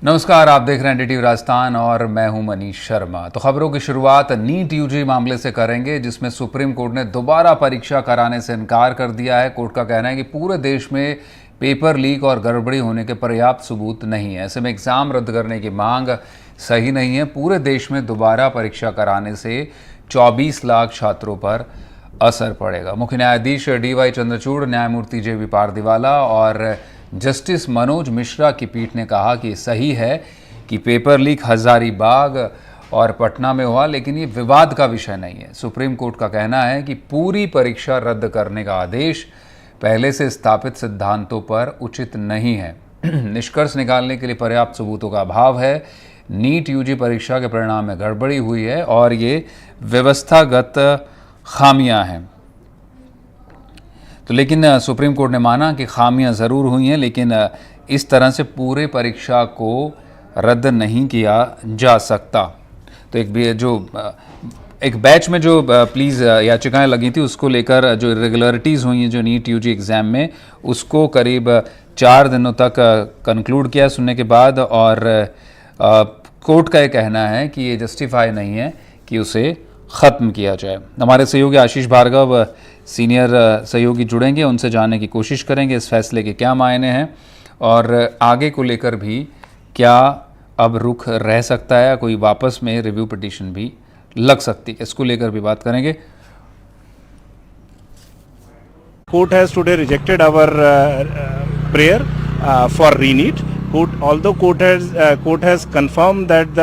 नमस्कार, आप देख रहे हैं एनडीटीवी राजस्थान और मैं हूं मनीष शर्मा। तो खबरों की शुरुआत नीट यूजी मामले से करेंगे, जिसमें सुप्रीम कोर्ट ने दोबारा परीक्षा कराने से इनकार कर दिया है। कोर्ट का कहना है कि पूरे देश में पेपर लीक और गड़बड़ी होने के पर्याप्त सबूत नहीं है। ऐसे में एग्जाम रद्द करने की मांग सही नहीं है। पूरे देश में दोबारा परीक्षा कराने से 24 लाख छात्रों पर असर पड़ेगा। मुख्य न्यायाधीश DY चंद्रचूड़, न्यायमूर्ति JB पारदीवाला और जस्टिस मनोज मिश्रा की पीठ ने कहा कि सही है कि पेपर लीक हजारीबाग और पटना में हुआ, लेकिन ये विवाद का विषय नहीं है। सुप्रीम कोर्ट का कहना है कि पूरी परीक्षा रद्द करने का आदेश पहले से स्थापित सिद्धांतों पर उचित नहीं है। निष्कर्ष निकालने के लिए पर्याप्त सबूतों का अभाव है। नीट यूजी परीक्षा के परिणाम में गड़बड़ी हुई है और ये व्यवस्थागत खामियां हैं। तो लेकिन सुप्रीम कोर्ट ने माना कि खामियां ज़रूर हुई हैं, लेकिन इस तरह से पूरे परीक्षा को रद्द नहीं किया जा सकता। तो एक बैच में जो प्लीज़ याचिकाएं लगी थी, उसको लेकर जो इरेगुलरिटीज़ हुई हैं जो नीट यूजी एग्ज़ाम में, उसको करीब 4 दिनों तक कंक्लूड किया सुनने के बाद। और कोर्ट का ये कहना है कि ये जस्टिफाई नहीं है कि उसे ख़त्म किया जाए। हमारे सहयोगी आशीष भार्गव, सीनियर सहयोगी, जुड़ेंगे, उनसे जानने की कोशिश करेंगे इस फैसले के क्या मायने हैं और आगे को लेकर भी क्या अब रुख रह सकता है, कोई वापस में रिव्यू पिटीशन भी लग सकती है, इसको लेकर भी बात करेंगे। Court has today rejected our prayer for re-NEET. Although court has confirmed that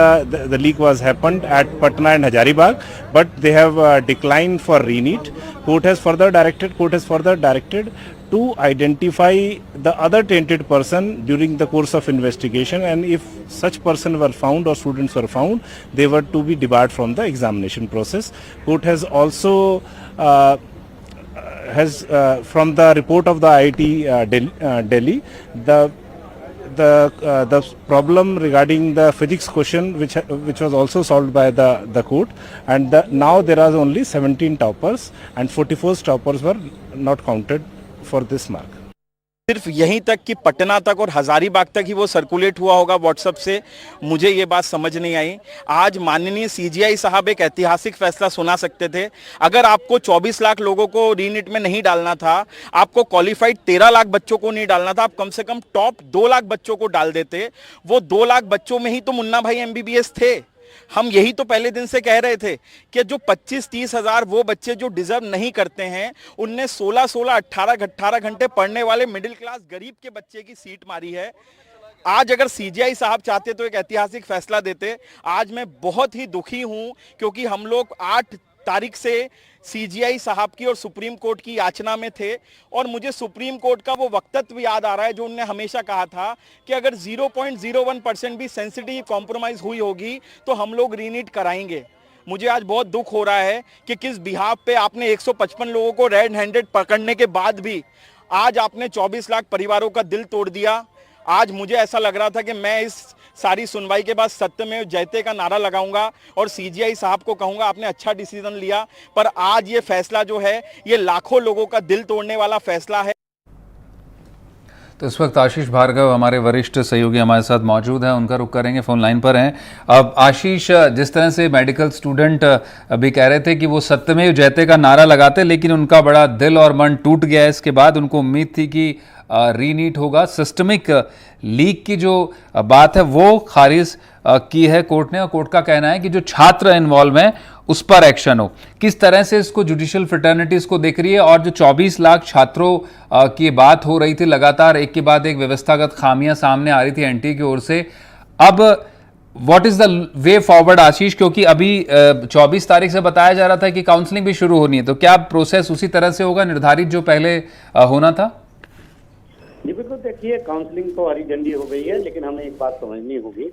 the leak was happened at Patna and Hazaribagh, but they have declined for re-NEET. Court has further directed to identify the other tainted person during the course of investigation, and if such person were found or students were found, they were to be debarred from the examination process. Court has also from the report of the IIT Delhi, the problem regarding the physics question which was also solved by the court, and now there are only 17 toppers and 44 toppers were not counted for this mark. सिर्फ यहीं तक कि पटना तक और हजारीबाग तक ही वो circulate हुआ होगा व्हाट्सएप से, मुझे ये बात समझ नहीं आई। आज माननीय CGI साहब एक ऐतिहासिक फैसला सुना सकते थे। अगर आपको 24 लाख लोगों को रीनीट में नहीं डालना था, आपको क्वालिफाइड 13 लाख बच्चों को नहीं डालना था, आप कम से कम टॉप 2 लाख बच्चों को डाल देते। वो 2 लाख बच्चों में ही तो मुन्ना भाई MBBS थे। हम यही तो पहले दिन से कह रहे थे कि जो 25-30 हजार वो बच्चे जो डिजर्व नहीं करते हैं, उनने 16-16, 18-18 घंटे पढ़ने वाले मिडिल क्लास गरीब के बच्चे की सीट मारी है। आज अगर CGI साहब चाहते तो एक ऐतिहासिक फैसला देते। आज मैं बहुत ही दुखी हूं क्योंकि हम लोग 8 तारीख से CGI साहब की और सुप्रीम कोर्ट की याचना में थे, और मुझे सुप्रीम कोर्ट का वो वक्तव्य याद आ रहा है जो उन्होंने हमेशा कहा था कि अगर 0.01% भी सेंसिटिव कॉम्प्रोमाइज हुई होगी तो हम लोग रीनीट कराएंगे। मुझे आज बहुत दुख हो रहा है कि किस बिहाफ पे आपने 155 लोगों को रेड हैंडेड पकड़ने के बाद भी आज आपने 24 लाख परिवारों का दिल तोड़ दिया। आज मुझे ऐसा लग रहा था कि मैं इस सारी सुनवाई के बाद सत्यमेव जयते का नारा लगाऊंगा और CGI साहब को कहूंगा आपने अच्छा डिसीजन लिया, पर आज ये फैसला जो है ये लाखों लोगों का दिल तोड़ने वाला फैसला है। तो इस वक्त आशीष भार्गव हमारे वरिष्ठ सहयोगी हमारे साथ मौजूद हैं, उनका रुख करेंगे, फोन लाइन पर हैं। अब आशीष, जिस तरह से मेडिकल स्टूडेंट अभी कह रहे थे कि वो सत्यमेव जयते का नारा लगाते, लेकिन उनका बड़ा दिल और मन टूट गया। इसके बाद उनको उम्मीद थी कि रीनीट होगा। सिस्टमिक लीक की जो बात है वो खारिज की है कोर्ट ने, और कोर्ट का कहना है कि जो छात्र इन्वॉल्व हैं उस पर एक्शन हो। किस तरह से इसको जुडिशियल फ्रेटर्निटीज को देख रही है, और जो 24 लाख छात्रों की बात हो रही थी, लगातार एक के बाद एक व्यवस्थागत खामियां सामने आ रही थी NTA की ओर से, अब what is the way forward Ashish? क्योंकि अभी 24 तारीख से बताया जा रहा था कि काउंसलिंग भी शुरू होनी है, तो क्या प्रोसेस उसी तरह से होगा निर्धारित जो पहले होना था? जी बिल्कुल, देखिए काउंसलिंग तो हरी झंडी हो गई है, लेकिन हमें एक बात समझनी होगी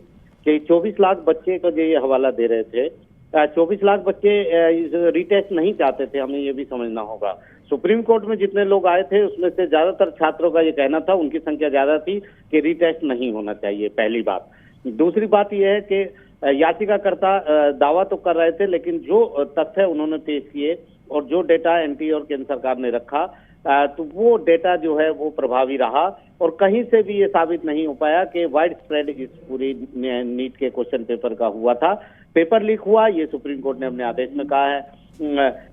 कि 24 लाख बच्चे का जो ये हवाला दे रहे थे, 24 लाख बच्चे रीटेस्ट नहीं चाहते थे, हमें ये भी समझना होगा। सुप्रीम कोर्ट में जितने लोग आए थे उसमें से ज्यादातर छात्रों का ये कहना था, उनकी संख्या ज्यादा थी कि रीटेस्ट नहीं होना चाहिए, पहली बात। दूसरी बात यह है कि याचिकाकर्ता दावा तो कर रहे थे, लेकिन जो तथ्य उन्होंने पेश किए और जो डेटा NTA और केंद्र सरकार ने रखा तो वो डेटा जो है वो प्रभावी रहा और कहीं से भी ये साबित नहीं हो पाया कि वाइड स्प्रेड इस पूरी नीट के क्वेश्चन पेपर का हुआ था। पेपर लीक हुआ, ये सुप्रीम कोर्ट ने अपने आदेश में कहा है,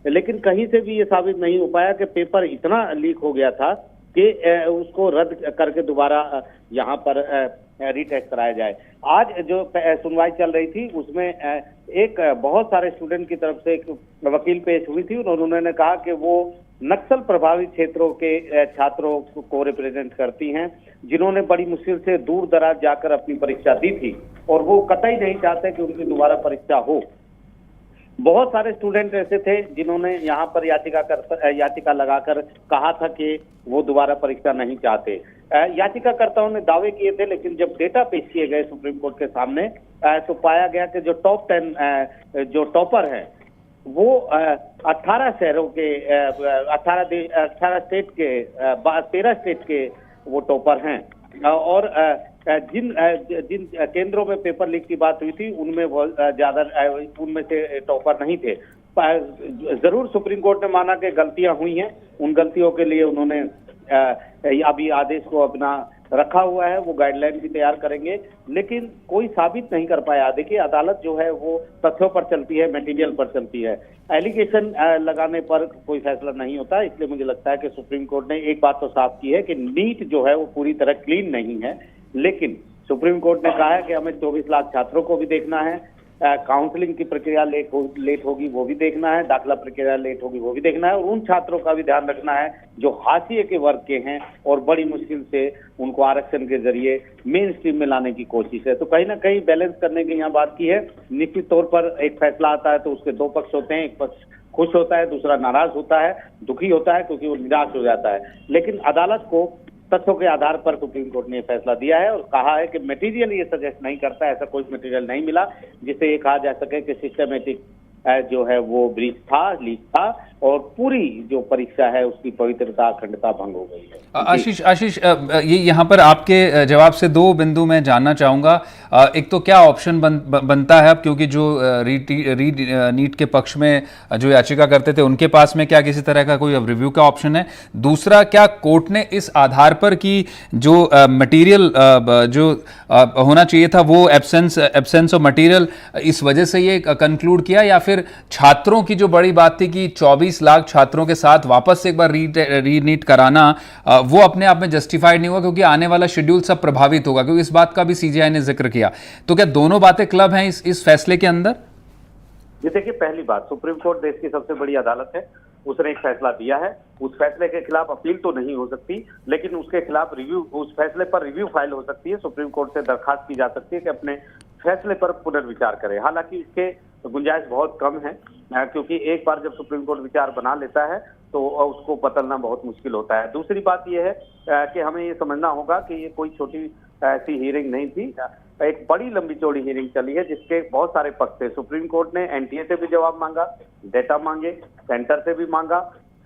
लेकिन कहीं से भी ये साबित नहीं हो पाया कि पेपर इतना लीक हो गया था कि उसको रद्द करके दोबारा यहाँ पर रीटेस्ट कराया जाए। आज जो सुनवाई चल रही थी उसमें एक बहुत सारे स्टूडेंट की तरफ से एक वकील पेश हुई थी और उन्होंने कहा कि वो नक्सल प्रभावित क्षेत्रों के छात्रों को रिप्रेजेंट करती हैं, जिन्होंने बड़ी मुश्किल से दूर दराज जाकर अपनी परीक्षा दी थी और वो कतई नहीं चाहते कि उनकी दोबारा परीक्षा हो। बहुत सारे स्टूडेंट ऐसे थे जिन्होंने यहाँ पर याचिका लगाकर कहा था कि वो दोबारा परीक्षा नहीं चाहते। याचिकाकर्ताओं ने दावे किए थे, लेकिन जब डेटा पेश किए गए सुप्रीम कोर्ट के सामने तो पाया गया कि जो टॉप 10 जो टॉपर हैं वो 18 शहरों के 18 स्टेट के 13 स्टेट के वो टॉपर हैं और जिन केंद्रों में पेपर लीक की बात हुई थी उनमें बहुत ज्यादा उनमें से टॉपर नहीं थे। जरूर सुप्रीम कोर्ट ने माना कि गलतियां हुई हैं, उन गलतियों के लिए उन्होंने अभी आदेश को अपना रखा हुआ है, वो गाइडलाइन भी तैयार करेंगे, लेकिन कोई साबित नहीं कर पाया। देखिए अदालत जो है वो तथ्यों पर चलती है, मटेरियल पर चलती है, एलिगेशन लगाने पर कोई फैसला नहीं होता। इसलिए मुझे लगता है कि सुप्रीम कोर्ट ने एक बात तो साफ की है कि नीट जो है वो पूरी तरह क्लीन नहीं है, लेकिन सुप्रीम कोर्ट ने कहा है कि हमें 24 लाख छात्रों को भी देखना है, काउंसलिंग की प्रक्रिया लेट होगी वो भी देखना है, दाखिला प्रक्रिया लेट होगी वो भी देखना है और उन छात्रों का भी ध्यान रखना है जो हाशिए के वर्ग के हैं और बड़ी मुश्किल से उनको आरक्षण के जरिए मेन स्ट्रीम में लाने की कोशिश है। तो कहीं ना कहीं बैलेंस करने की यहाँ बात की है। निश्चित तौर पर एक फैसला आता है तो उसके दो पक्ष होते हैं, एक पक्ष खुश होता है, दूसरा नाराज होता है, दुखी होता है क्योंकि वो निराश हो जाता है। लेकिन अदालत को तथ्यों के आधार पर सुप्रीम कोर्ट ने फैसला दिया है और कहा है कि मटेरियल ये सजेस्ट नहीं करता, ऐसा कोई मटेरियल नहीं मिला जिससे ये कहा जा सके कि सिस्टमेटिक जो है वो ब्रीच था, लीक था और पूरी जो परीक्षा है उसकी पवित्रता अखंडता भंग हो गई है। आशीष ये यहाँ पर आपके जवाब से दो बिंदु मैं जानना चाहूँगा। एक तो क्या ऑप्शन बनता है अब, क्योंकि जो नीट के पक्ष में जो याचिका करते थे उनके पास में क्या किसी तरह का कोई अब रिव्यू का ऑप्शन है? दूसरा, क्या कोर्ट ने इस आधार पर कि जो मटेरियल जो होना चाहिए था वो एब्सेंस ऑफ मटेरियल, इस वजह से ये कंक्लूड किया, या फिर छात्रों की जो बड़ी बात थी कि 24 लाख छात्रों के साथ वापस से एक बार रीनीट कराना वो अपने आप में जस्टिफाइड नहीं हुआ क्योंकि आने वाला शेड्यूल सब प्रभावित होगा, क्योंकि इस बात का भी सीजीआई ने जिक्र किया। तो क्या दोनों बातें क्लब हैं इस फैसले के अंदर? ये देखिए, पहली बात, सुप्रीम कोर्ट देश की सबसे बड़ी अदालत है, उसने एक फैसला दिया है, उस फैसले के खिलाफ अपील तो नहीं हो सकती, लेकिन उसके खिलाफ रिव्यू, उस फैसले पर रिव्यू फाइल हो सकती है। सुप्रीम कोर्ट से दरखास्त की जा सकती है कि अपने फैसले पर पुनर्विचार करे। हालांकि इसके गुंजाइश बहुत कम है क्योंकि एक बार जब सुप्रीम कोर्ट विचार बना लेता है तो उसको बदलना बहुत मुश्किल होता है। दूसरी बात यह है कि हमें ये समझना होगा कि ये कोई छोटी ऐसी हियरिंग नहीं थी, एक बड़ी लंबी चौड़ी हियरिंग चली है जिसके बहुत सारे पक्ष थे। सुप्रीम कोर्ट ने एनटीए से भी जवाब मांगा, डेटा मांगे, सेंटर से भी मांगा,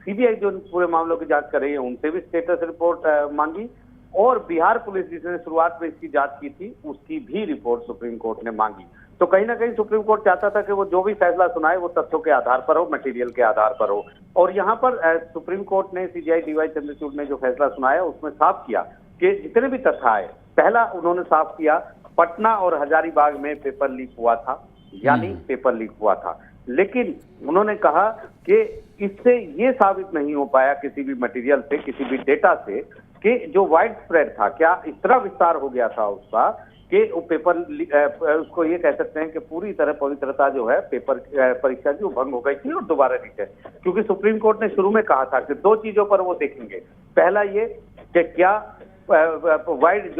सीबीआई जो पूरे मामलों की जांच कर रही है उनसे भी स्टेटस रिपोर्ट मांगी और बिहार पुलिस जिसने शुरुआत में इसकी जांच की थी उसकी भी रिपोर्ट सुप्रीम कोर्ट ने मांगी। तो कहीं ना कहीं सुप्रीम कोर्ट चाहता था कि वो जो भी फैसला सुनाए वो तथ्यों के आधार पर हो, मटेरियल के आधार पर हो। और यहाँ पर सुप्रीम कोर्ट ने सीजीआई डीवाई चंद्रचूड़ ने जो फैसला सुनाया उसमें साफ किया कि जितने भी तथ्य आए, पहला उन्होंने साफ किया पटना और हजारीबाग में पेपर लीक हुआ था, यानी पेपर लीक हुआ था, लेकिन उन्होंने कहा कि इससे ये साबित नहीं हो पाया किसी भी मटेरियल से, किसी भी डेटा से, कि जो वाइड स्प्रेड था, क्या इतना विस्तार हो गया था उसका कि वो पेपर उसको ये कह सकते हैं कि पूरी तरह पवित्रता जो है पेपर परीक्षा की वो भंग हो गई थी और दोबारा रीटेस्ट। क्योंकि सुप्रीम कोर्ट ने शुरू में कहा था कि दो चीजों पर वो देखेंगे, पहला ये कि क्या वाइड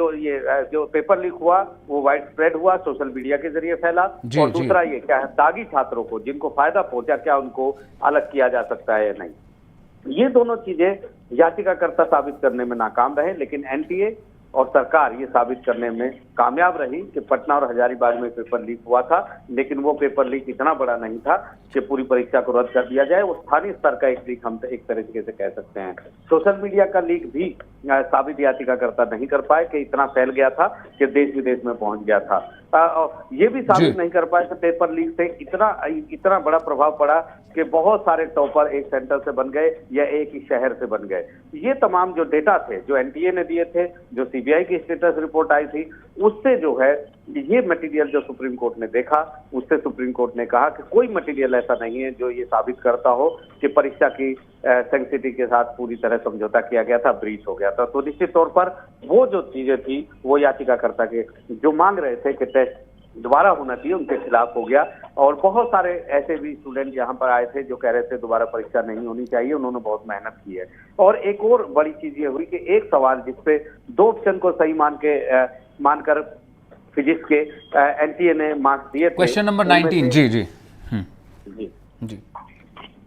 जो पेपर लीक हुआ वो वाइड स्प्रेड हुआ, सोशल मीडिया के जरिए फैला, और दूसरा ये क्या है दागी छात्रों को जिनको फायदा पहुंचा क्या उनको अलग किया जा सकता है या नहीं। ये दोनों चीजें याचिकाकर्ता साबित करने में नाकाम रहे, लेकिन एनटीए और सरकार ये साबित करने में कामयाब रही कि पटना और हजारीबाग में पेपर लीक हुआ था, लेकिन वो पेपर लीक इतना बड़ा नहीं था कि पूरी परीक्षा को रद्द कर दिया जाए। वो स्थानीय स्तर का एक लीक हम एक तरीके से कह सकते हैं। सोशल मीडिया का लीक भी साबित याचिकाकर्ता नहीं कर पाए कि इतना फैल गया था कि देश विदेश में पहुंच गया था। और ये भी साबित जी। नहीं कर पाए कि पेपर लीक से इतना बड़ा प्रभाव पड़ा कि बहुत सारे टॉपर एक सेंटर से बन गए या एक ही शहर से बन गए। ये तमाम जो डेटा थे, जो एनटीए ने दिए थे, जो सीबीआई की स्टेटस रिपोर्ट आई थी, उससे जो है ये मटेरियल जो सुप्रीम कोर्ट ने देखा, उससे सुप्रीम कोर्ट ने कहा कि कोई मटेरियल ऐसा नहीं है जो ये साबित करता हो कि परीक्षा की सेंसिटिविटी के साथ पूरी तरह समझौता किया गया था, ब्रीच हो गया था। तो निश्चित तौर पर वो जो चीजें थी, वो याचिकाकर्ता के जो मांग रहे थे कि टेस्ट दोबारा होना चाहिए, उनके खिलाफ हो गया। और बहुत सारे ऐसे भी स्टूडेंट यहाँ पर आए थे जो कह रहे थे दोबारा परीक्षा नहीं होनी चाहिए, उन्होंने बहुत मेहनत की है। और एक और बड़ी चीज ये हुई कि एक सवाल जिसपे 2 ऑप्शन को सही मानकर फिजिक्स के एनटीए ने मार्क्स दिए थे। Question number 19। जी जी जी जी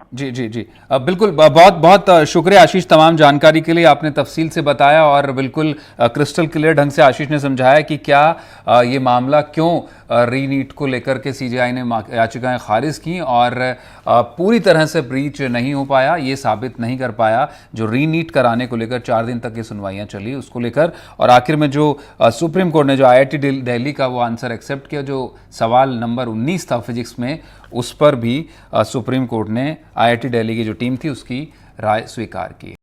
जी जी जी बिल्कुल, बहुत बहुत शुक्रिया आशीष, तमाम जानकारी के लिए आपने तफसील से बताया और बिल्कुल क्रिस्टल क्लियर ढंग से आशीष ने समझाया कि क्या ये मामला क्यों रीनीट को लेकर के सीजीआई ने याचिकाएं खारिज की और पूरी तरह से ब्रीच नहीं हो पाया, ये साबित नहीं कर पाया। जो रीनीट कराने को लेकर 4 दिन तक ये सुनवाइयां चली उसको लेकर, और आखिर में जो सुप्रीम कोर्ट ने जो आईआईटी दिल्ली का वो आंसर एक्सेप्ट किया, जो सवाल नंबर 19 था फिजिक्स में, उस पर भी सुप्रीम कोर्ट ने आईआईटी दिल्ली की जो टीम थी उसकी राय स्वीकार की।